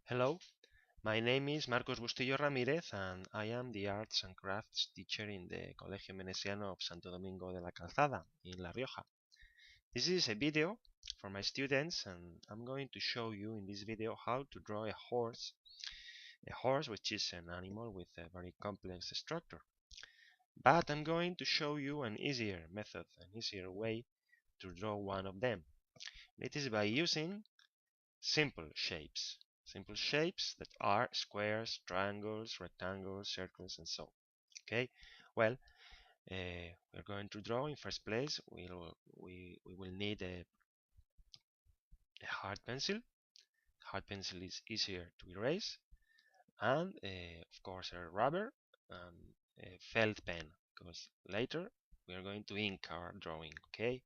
Hello, my name is Marcos Bustillo Ramírez and I am the Arts and Crafts teacher in the Colegio Menesiano of Santo Domingo de la Calzada in La Rioja. This is a video for my students and I'm going to show you in this video how to draw a horse which is an animal with a very complex structure. But I'm going to show you an easier method, an easier way to draw one of them. It is by using simple shapes that are squares, triangles, rectangles, circles, and so on. Okay, well, we're going to draw. In first place, we will need a hard pencil. Hard pencil is easier to erase, and of course a rubber and a felt pen, because later we are going to ink our drawing. Okay,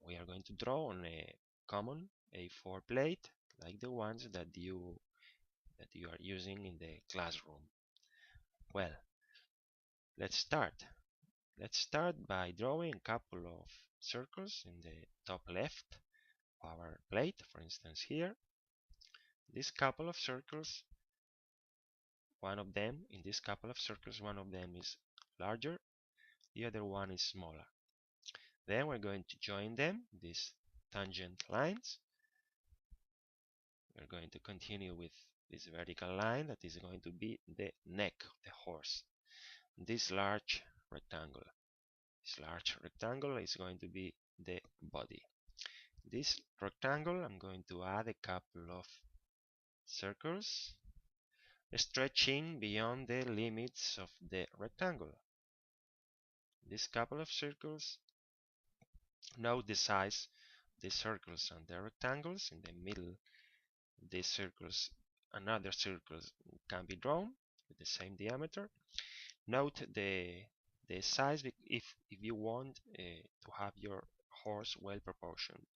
we are going to draw on a common A4 plate like the ones that you are using in the classroom. Well, let's start. Let's start by drawing a couple of circles in the top left of our plate. For instance, here, this couple of circles, one of them is larger, the other one is smaller. Then we're going to join them, these tangent lines. We're going to continue with this vertical line that is going to be the neck of the horse. This large rectangle is going to be the body. This rectangle, I'm going to add a couple of circles stretching beyond the limits of the rectangle. This couple of circles, note the size of the circles and the rectangles. In the middle of these circles, another circle can be drawn with the same diameter. Note the size if you want to have your horse well proportioned.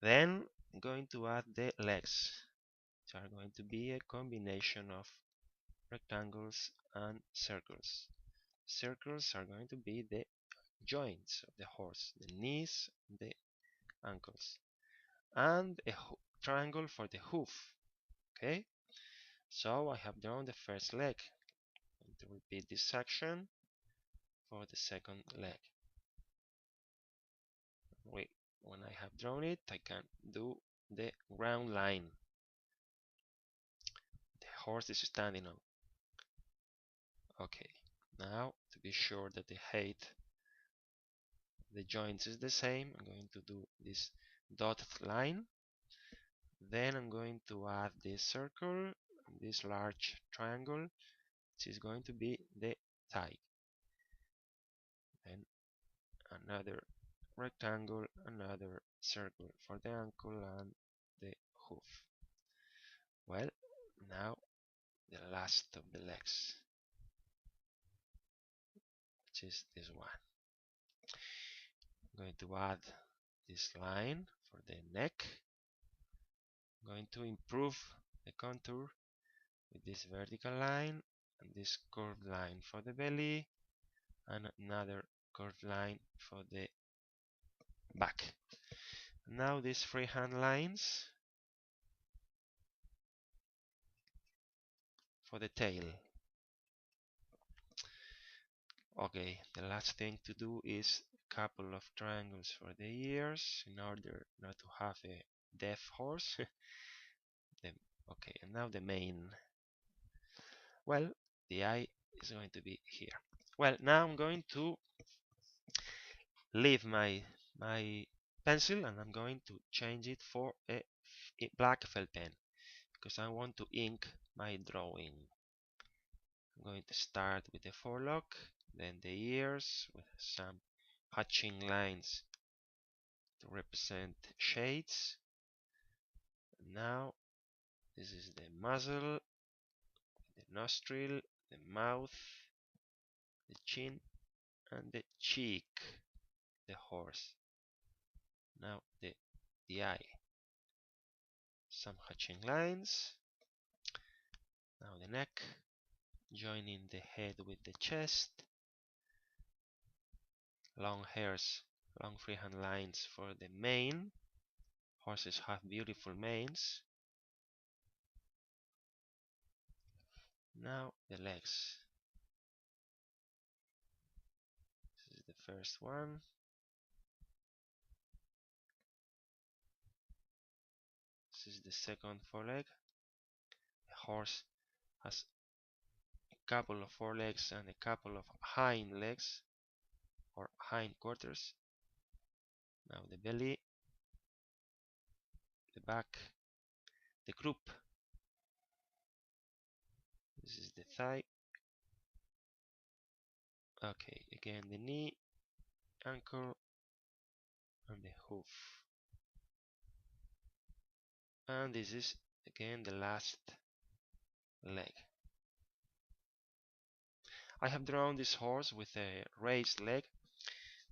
Then I'm going to add the legs, which are going to be a combination of rectangles and circles. Circles are going to be the joints of the horse, the knees, the ankles, and a triangle for the hoof. Okay, so I have drawn the first leg. I'm going to repeat this section for the second leg. When I have drawn it, I can do the ground line the horse is standing on. Okay, now to be sure that the height the joints is the same, I'm going to do this dotted line. Then I'm going to add this circle, this large triangle, which is going to be the thigh. Then another rectangle, another circle for the ankle and the hoof. Well, now the last of the legs, which is this one. I'm going to add this line for the neck. I'm going to improve the contour with this vertical line and this curved line for the belly and another curved line for the back. Now these freehand lines for the tail. Okay, the last thing to do is a couple of triangles for the ears in order not to have a deaf horse. Okay, and now the mane. Well, the eye is going to be here. Well, now I'm going to leave my pencil and I'm going to change it for a black felt pen because I want to ink my drawing. I'm going to start with the forelock, then the ears with some hatching lines to represent shades. Now this is the muzzle, the nostril, the mouth, the chin, and the cheek, the horse. Now the eye. Some hatching lines. Now the neck, joining the head with the chest. Long hairs, long freehand lines for the mane. Horses have beautiful manes. Now the legs. This is the first one. This is the second foreleg. The horse has a couple of forelegs and a couple of hind legs or hind quarters. Now the belly, the back, the croup. This is the thigh. Okay, again the knee, ankle, and the hoof. And this is again the last leg. I have drawn this horse with a raised leg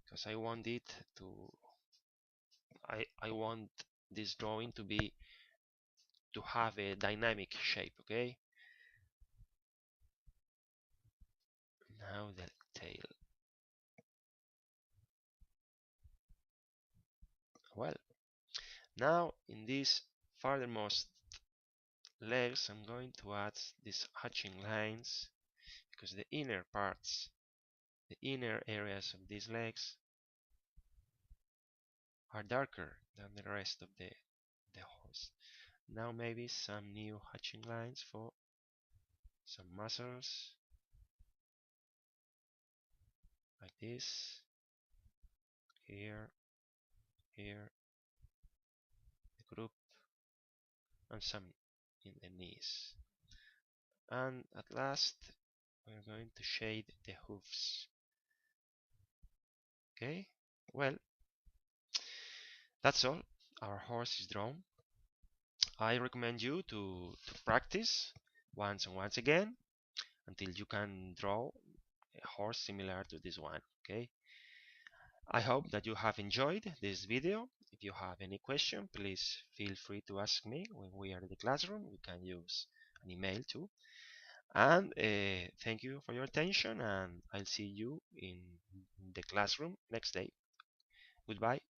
because I want it to I want this drawing to have a dynamic shape. Okay, now the tail. Well, now in this farthermost legs I'm going to add these hatching lines because the inner parts, the inner areas of these legs are darker than the rest of the horse. Now maybe some new hatching lines for some muscles like this, here, here, the group, and some in the knees. And at last we're going to shade the hoofs. Okay, well, that's all. Our horse is drawn. I recommend you to practice once and once again until you can draw a horse similar to this one. Okay, I hope that you have enjoyed this video. If you have any question, please feel free to ask me when we are in the classroom. We can use an email too. And thank you for your attention, and I'll see you in the classroom next day. Goodbye.